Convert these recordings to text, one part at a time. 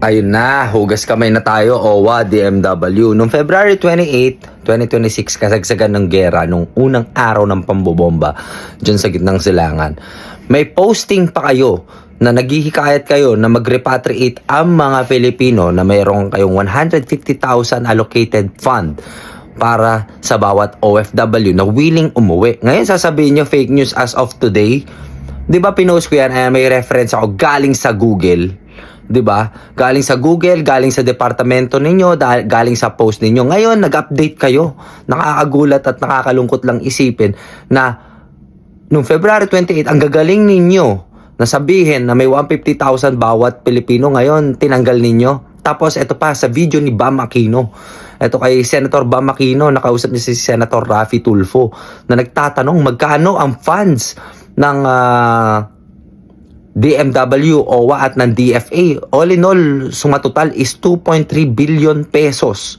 Ayun na, hugas kamay na tayo, OWA, DMW. Noong February 28, 2026, kasagsagan ng gera nung unang araw ng pambobomba dyan sa gitnang silangan. May posting pa kayo na naghihikayat kayo na mag-repatriate ang mga Pilipino na mayroong kayong 150,000 allocated fund para sa bawat OFW na willing umuwi. Ngayon sasabihin nyo fake news as of today. Di ba pinost ko yan? May reference ako galing sa Google. 'Di ba? Galing sa Google, galing sa departamento ninyo, galing sa post ninyo. Ngayon nag-update kayo. Nakakagulat at nakakalungkot lang isipin na noong February 28 ang gagaling ninyo na sabihin na may 150,000 bawat Pilipino, ngayon tinanggal ninyo. Tapos ito pa sa video ni Bam Aquino. Ito kay Senator Bam Aquino, nakausap niya si Senator Raffy Tulfo na nagtatanong magkano ang funds ng DMW, OWA at ng DFA. All in all, suma total is 2.3 billion pesos.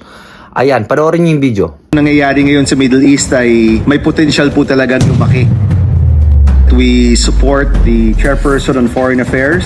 Ayan, panoorin niyo yung video. Nangyayari ngayon sa Middle East ay may potential po talaga lumaki. We support the Chairperson on Foreign Affairs.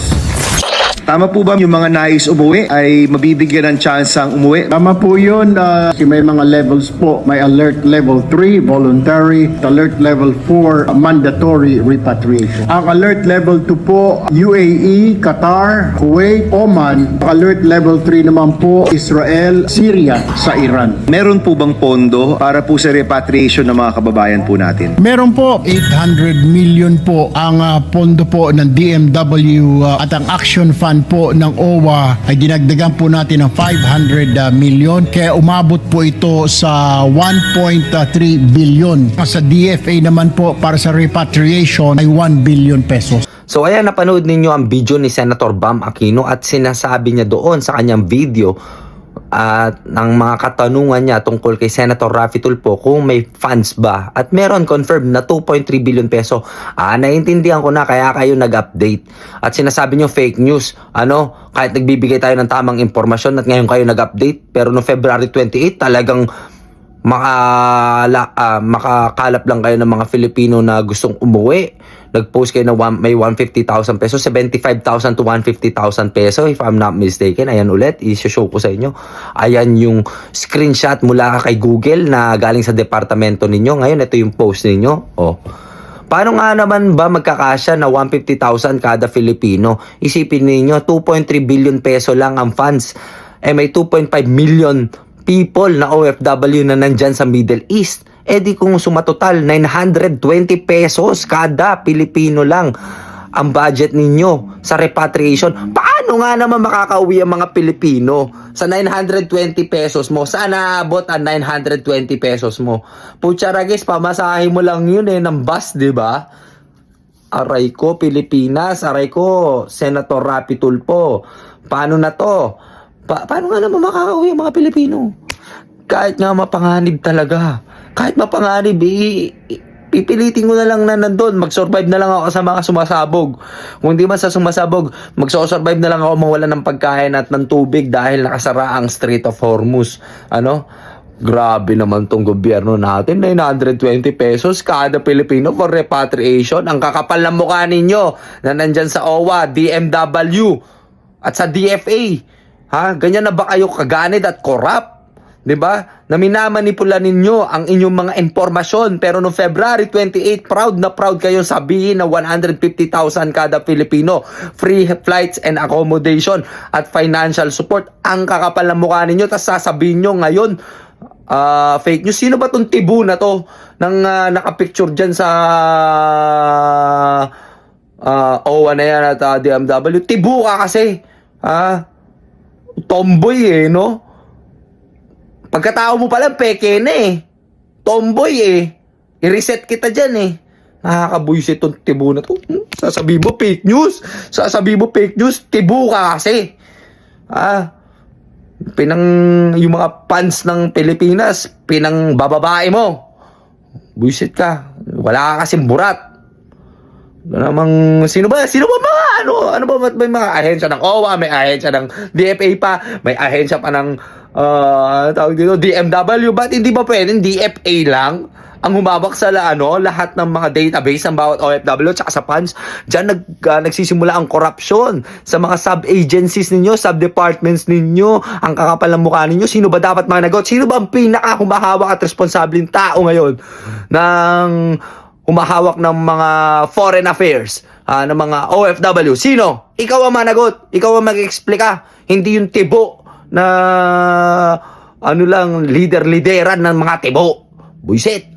Tama po ba yung mga nais umuwi ay mabibigyan ng chance ang umuwi? Tama po yun. May mga levels po. May alert level 3, voluntary. Alert level 4, mandatory repatriation. Ang alert level 2 po, UAE, Qatar, Kuwait, Oman. Alert level 3 naman po, Israel, Syria, sa Iran. Meron po bang pondo para po sa repatriation ng mga kababayan po natin? Meron po 800 million po ang pondo po ng DMW at ang Action Fund po ng OWA ay dinagdagan po natin ng 500 million, kaya umabot po ito sa 1.3 billion. Sa DFA naman po para sa repatriation ay 1 billion pesos. So ayan, napanood ninyo ang video ni Senator Bam Aquino at sinasabi niya doon sa kanyang video at ng mga katanungan niya tungkol kay Senator Raffy Tulfo kung may funds ba, at meron confirmed na 2.3 billion peso. Naiintindihan ko na kaya kayo nag-update at sinasabi niyo fake news. Kahit nagbibigay tayo ng tamang impormasyon at ngayon kayo nag-update, pero no February 28 talagang makakalap lang kayo ng mga Filipino na gustong umuwi. Nag-post kayo na may 150,000 pesos, 75,000 to 150,000 peso if I'm not mistaken. Ayan ulit, i-show ko sa inyo. Ayan yung screenshot mula kay Google na galing sa departamento ninyo. Ngayon ito yung post ninyo. Paano nga naman ba magkakasya na 150,000 kada Filipino? Isipin niyo 2.3 billion peso lang ang funds. May 2.5 million people na OFW na nandyan sa Middle East. Di kung sumatotal 920 pesos kada Pilipino lang ang budget ninyo sa repatriation. Paano nga naman makakauwi ang mga Pilipino sa 920 pesos mo? Saan naabot ang 920 pesos mo? Pucharagis, pamasahe mo lang yun ng bus, di ba? Aray ko, Pilipinas. Aray ko, Senator Raffy Tulfo. Paano na to? Paano nga naman makakauwi ang mga Pilipino? Kahit nga mapanganib talaga. Kahit mapanganib, pipilitin ko na lang na nandun. Mag-survive na lang ako sa mga sumasabog. Kung di man sa sumasabog, mag-survive na lang ako mawala ng pagkain at ng tubig dahil nakasara ang Strait of Hormuz. Grabe naman tong gobyerno natin. 920 pesos kada Pilipino for repatriation. Ang kakapal ng mukha ninyo na nandyan sa OWA, DMW at sa DFA. Ganyan na ba kayo kaganid at corrupt? 'Di ba? Na minamanipula ninyo ang inyong mga impormasyon, pero no February 28, proud na proud kayong sabihin na 150,000 kada Pilipino, free flights and accommodation at financial support. Ang kakapal ng mukha ninyo, tapos sasabihin nyo ngayon fake news. Sino ba tong tibu na to nang nakapicture dyan sa OWA na yan at DMW? Tibu ka kasi. Tomboy no? Pagkatao mo pala, peke na Tomboy I-reset kita dyan Nakakabuisit itong tibu na to. Sasabihin mo fake news. Tibu ka kasi. Yung mga fans ng Pilipinas, pinang bababae mo. Buisit ka. Wala ka kasing burat. Sino ba mga ano ba may mga ahensya ng OWA, may ahensya ng DFA pa, may ahensya pa ng tawag dito DMW. Ba't hindi ba pwedeng DFA lang ang humawak sa lahat ng mga database ng bawat OFW at sa funds. Diyan nagsisimula ang corruption sa mga sub-agencies ninyo, sub-departments ninyo. Ang kakapal ng mukha ninyo. Sino ba dapat managot? Sino ba ang pinaka-humahawak at responsableng tao ngayon ng humahawak ng mga foreign affairs, ng mga OFW? Sino? Ikaw ang managot. Ikaw ang mag-explika. Hindi yung tibo na leader-lideran ng mga tibo. Buisit.